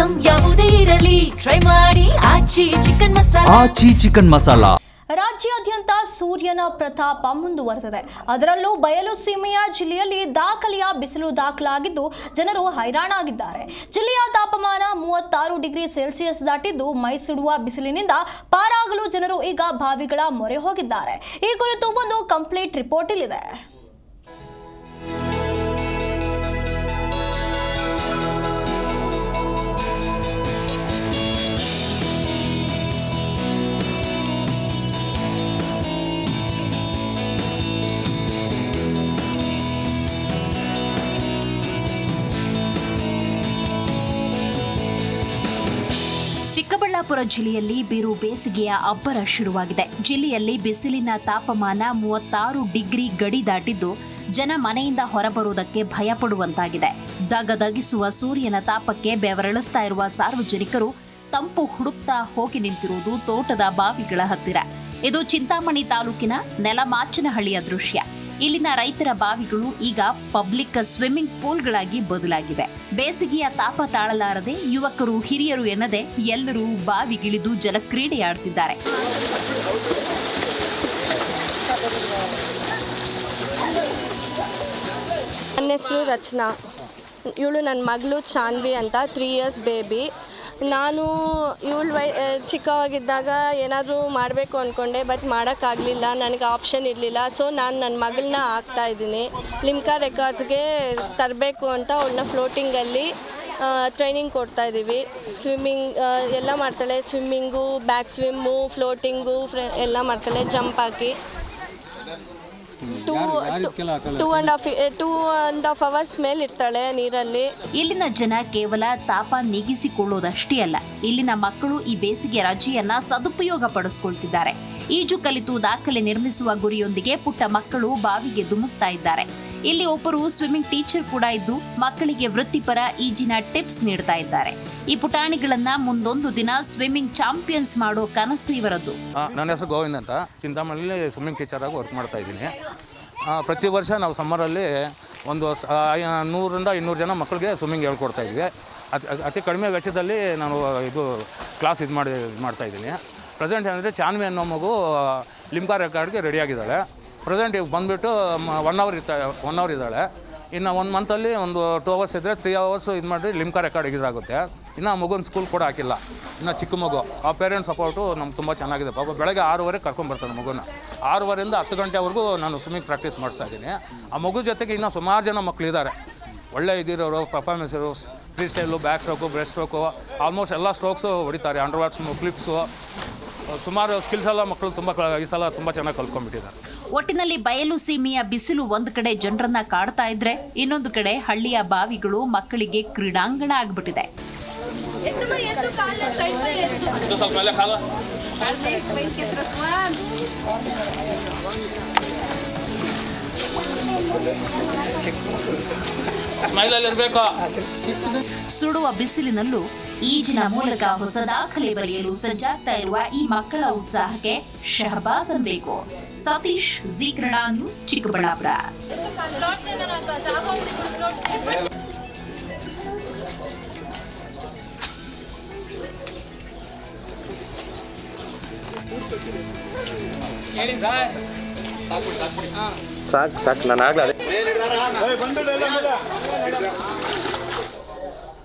Item ಯಾವುದೇ ಇರಲಿ try ಮಾಡಿ ಆಚಿ ಚಿಕನ್ ಮಸಾಲಾ. ರಾಜ್ಯಾದ್ಯಂತ ಸೂರ್ಯನ ಪ್ರತಾಪ ಮುಂದುವರೆದಿದೆ. ಅದರಲ್ಲೂ ಬಯಲು ಸೀಮೆಯ ಜಿಲ್ಲೆಯಲ್ಲಿ ದಾಖಲೆಯ ಬಿಸಿಲು ದಾಖಲಾಗಿದ್ದು ಜನರು ಹೈರಾಣಾಗಿದ್ದಾರೆ. ಜಿಲ್ಲೆಯ ತಾಪಮಾನ 36 ಡಿಗ್ರಿ ಸೆಲ್ಸಿಯಸ್ ದಾಟಿದ್ದು ಮೈ ಸುಡುವ ಬಿಸಿಲಿನಿಂದ ಪಾರಾಗಲು ಜನರು ಈಗ ಬಾವಿಗಳ ಮೊರೆ ಹೋಗಿದ್ದಾರೆ. ಈ ಕುರಿತು ಒಂದು ಕಂಪ್ಲೀಟ್ ರಿಪೋರ್ಟ್ ಇಲ್ಲಿದೆ. ಚಿಕ್ಕಬಳ್ಳಾಪುರ ಜಿಲ್ಲೆಯಲ್ಲಿ ಬಿರು ಬೇಸಿಗೆಯ ಅಬ್ಬರ ಶುರುವಾಗಿದೆ. ಜಿಲ್ಲೆಯಲ್ಲಿ ಬಿಸಿಲಿನ ತಾಪಮಾನ 36 ಡಿಗ್ರಿ ಗಡಿ ದಾಟಿದ್ದು ಜನ ಮನೆಯಿಂದ ಹೊರಬರುವುದಕ್ಕೆ ಭಯಪಡುವಂತಾಗಿದೆ. ದಗದಗಿಸುವ ಸೂರ್ಯನ ತಾಪಕ್ಕೆ ಬೆವರಿಳಿಸ್ತಾ ಇರುವ ಸಾರ್ವಜನಿಕರು ತಂಪು ಹುಡುಕ್ತಾ ಹೋಗಿ ನಿಂತಿರುವುದು ತೋಟದ ಬಾವಿಗಳ ಹತ್ತಿರ. ಇದು ಚಿಂತಾಮಣಿ ತಾಲೂಕಿನ ನೆಲಮಾಚನಹಳ್ಳಿಯ ದೃಶ್ಯ. ಇಲ್ಲಿನ ರೈತರ ಬಾವಿಗಳು ಈಗ ಪಬ್ಲಿಕ್ ಸ್ವಿಮ್ಮಿಂಗ್ ಪೂಲ್ಗಳಾಗಿ ಬದಲಾಗಿವೆ. ಬೇಸಿಗೆಯ ತಾಪ ತಾಳಲಾರದೆ ಯುವಕರು ಹಿರಿಯರು ಎನ್ನದೆ ಎಲ್ಲರೂ ಬಾವಿಗಿಳಿದು ಜಲಕ್ರೀಡೆಯಾಡುತ್ತಿದ್ದಾರೆ. ನನ್ನ ಹೆಸರು ರಚನಾ. ಇವಳು ನನ್ನ ಮಗಳು ಚಾನ್ವಿ ಅಂತ, 3 ಇಯರ್ಸ್ ಬೇಬಿ. ನಾನು ಇವಳು ಚಿಕ್ಕವಾಗಿದ್ದಾಗ ಏನಾದರೂ ಮಾಡಬೇಕು ಅಂದ್ಕೊಂಡೆ, ಬಟ್ ಮಾಡೋಕ್ಕಾಗಲಿಲ್ಲ, ನನಗೆ ಆಪ್ಷನ್ ಇರಲಿಲ್ಲ. ಸೊ ನಾನು ನನ್ನ ಮಗಳನ್ನ ಹಾಕ್ತಾಯಿದ್ದೀನಿ. ಲಿಮ್ಕಾ ರೆಕಾರ್ಡ್ಸ್ಗೆ ತರಬೇಕು ಅಂತ ಅವಳನ್ನ ಫ್ಲೋಟಿಂಗಲ್ಲಿ ಟ್ರೈನಿಂಗ್ ಕೊಡ್ತಾಯಿದ್ದೀವಿ. ಸ್ವಿಮ್ಮಿಂಗ್ ಎಲ್ಲ ಮಾಡ್ತಾಳೆ. ಸ್ವಿಮ್ಮಿಂಗು, ಬ್ಯಾಕ್ ಸ್ವಿಮ್ಮು, ಫ್ಲೋಟಿಂಗು ಎಲ್ಲ ಮಾಡ್ತಾಳೆ. ಜಂಪ್ ಹಾಕಿ 2.5 ಅವರ್ಸ್ ಮೇಲೆ ಇರ್ತಾಳೆ ನೀರಲ್ಲಿ. ಇಲ್ಲಿನ ಜನ ಕೇವಲ ತಾಪ ನೀಗಿಸಿಕೊಳ್ಳೋದಷ್ಟೇ ಅಲ್ಲ, ಇಲ್ಲಿನ ಮಕ್ಕಳು ಈ ಬೇಸಿಗೆ ರಜೆಯನ್ನ ಸದುಪಯೋಗ ಪಡಿಸಿಕೊಳ್ತಿದ್ದಾರೆ. ಈಜು ಕಲಿತು ದಾಖಲೆ ನಿರ್ಮಿಸುವ ಗುರಿಯೊಂದಿಗೆ ಪುಟ್ಟ ಮಕ್ಕಳು ಬಾವಿಗೆ ಧುಮುಕ್ತಾ ಇದ್ದಾರೆ. ಇಲ್ಲಿ ಒಬ್ಬರು ಸ್ವಿಮ್ಮಿಂಗ್ ಟೀಚರ್ ಕೂಡ ಇದ್ದು ಮಕ್ಕಳಿಗೆ ವೃತ್ತಿಪರ ಈಜಿನ ಟಿಪ್ಸ್ ನೀಡ್ತಾ ಇದ್ದಾರೆ. ಈ ಪುಟಾಣಿಗಳನ್ನ ಮುಂದೊಂದು ದಿನ ಸ್ವಿಮ್ಮಿಂಗ್ ಚಾಂಪಿಯನ್ಸ್ ಮಾಡೋ ಕನಸು ಇವರದ್ದು. ನನ್ನ ಹೆಸರು ಗೋವಿಂದ್ ಅಂತ, ಚಿಂತಾಮಣಿಲಿ ಸ್ವಿಮ್ಮಿಂಗ್ ಟೀಚರ್ ಆಗಿ ವರ್ಕ್ ಮಾಡ್ತಾ ಇದ್ದೀನಿ. ಪ್ರತಿ ವರ್ಷ ನಾವು ಸಮ್ಮರಲ್ಲಿ ಒಂದು 100ರಿಂದ 200 ಜನ ಮಕ್ಕಳಿಗೆ ಸ್ವಿಮ್ಮಿಂಗ್ ಹೇಳ್ಕೊಡ್ತಾ ಇದ್ವಿ. ಅತಿ ಕಡಿಮೆ ವೆಚ್ಚದಲ್ಲಿ ನಾನು ಕ್ಲಾಸ್ ಮಾಡ್ತಾ ಇದ್ದೀನಿ. ಪ್ರೆಸೆಂಟ್ ಏನಂದರೆ ಚಾನ್ವಿ ಅನ್ನೋ ಮಗು ಲಿಮ್ಕಾ ರೆಕಾರ್ಡ್ಗೆ ರೆಡಿಯಾಗಿದ್ದಾಳೆ. ಪ್ರೆಸೆಂಟ್ ಈಗ ಬಂದುಬಿಟ್ಟು 1 ಅವರ್ ಇದ್ದಾಳೆ. ಇನ್ನು 1 ಮಂತಲ್ಲಿ ಒಂದು 2 ಅವರ್ಸ್ ಇದ್ದರೆ 3 ಅವರ್ಸ್ ಇದು ಮಾಡಿ ಲಿಮ್ಕಾ ರೆಕಾರ್ಡ್ ಇದಾಗುತ್ತೆ. ಇನ್ನು ಆ ಮಗುನ ಸ್ಕೂಲ್ ಕೂಡ ಹಾಕಿಲ್ಲ, ಇನ್ನು ಚಿಕ್ಕ ಮಗು. ಆ ಪೇರೆಂಟ್ಸ್ ಸಪೋರ್ಟು ನಮ್ಗೆ ತುಂಬ ಚೆನ್ನಾಗಿದೆ. ಪಾಪ ಬೆಳಗ್ಗೆ 6 ಕರ್ಕೊಂಡ್ಬರ್ತಾರೆ ಮಗುನ. 6ರಿಂದ 10 ಗಂಟೆವರೆಗೂ ನಾನು ಸ್ವಿಮ್ಮಿಂಗ್ ಪ್ರಾಕ್ಟೀಸ್ ಮಾಡಿಸ್ತಾ ಇದ್ದೀನಿ. ಆ ಮಗು ಜೊತೆಗೆ ಇನ್ನೂ ಸುಮಾರು ಜನ ಮಕ್ಕಳಿದ್ದಾರೆ, ಒಳ್ಳೆ ಇದಿರೋರು, ಪರ್ಫಾರ್ಮೆನ್ಸ್ ಇರೋ, free style, back stroke, breast stroke, almost ಎಲ್ಲ ಸ್ಟ್ರೋಕ್ಸು ಹೊಡಿತಾರೆ. ಅಂಡರ್ವಾಟ್ಸ್, ಕ್ಲಿಪ್ಸು, ಸುಮಾರು ಸ್ಕಿಲ್ಸ್ ಎಲ್ಲ ಮಕ್ಕಳು ಈ ಸಲ ತುಂಬ ಚೆನ್ನಾಗಿ ಕಲ್ತ್ಕೊಂಡ್ಬಿಟ್ಟಿದ್ದಾರೆ. ಒಟ್ಟಿನಲ್ಲಿ ಬಯಲು ಸೀಮೆಯ ಬಿಸಿಲು ಒಂದು ಕಡೆ ಜನರನ್ನ ಕಾಡ್ತಾ ಇದ್ರೆ, ಇನ್ನೊಂದು ಕಡೆ ಹಳ್ಳಿಯ ಬಾವಿಗಳು ಮಕ್ಕಳಿಗೆ ಕ್ರೀಡಾಂಗಣ ಆಗ್ಬಿಟ್ಟಿದೆ. ಸುಡುವ ಬಿಸಿಲಿನಲ್ಲೂ ಈಜಿನ ಮೂಲಕ ಹೊಸ ದಾಖಲೆ ಬರೆಯಲು ಸಜ್ಜಾಗ್ತಾ ಇರುವ ಈ ಮಕ್ಕಳ ಉತ್ಸಾಹಕ್ಕೆ ಶಹಬಾಸ್ ಅನ್ಬೇಕು. ಸತೀಶ್, ಜೀ ಕನ್ನಡ ನ್ಯೂಸ್, ಚಿಕ್ಕಬಳ್ಳಾಪುರ. ಸಾಕು ನಾನು ಆಗ್ಲಾ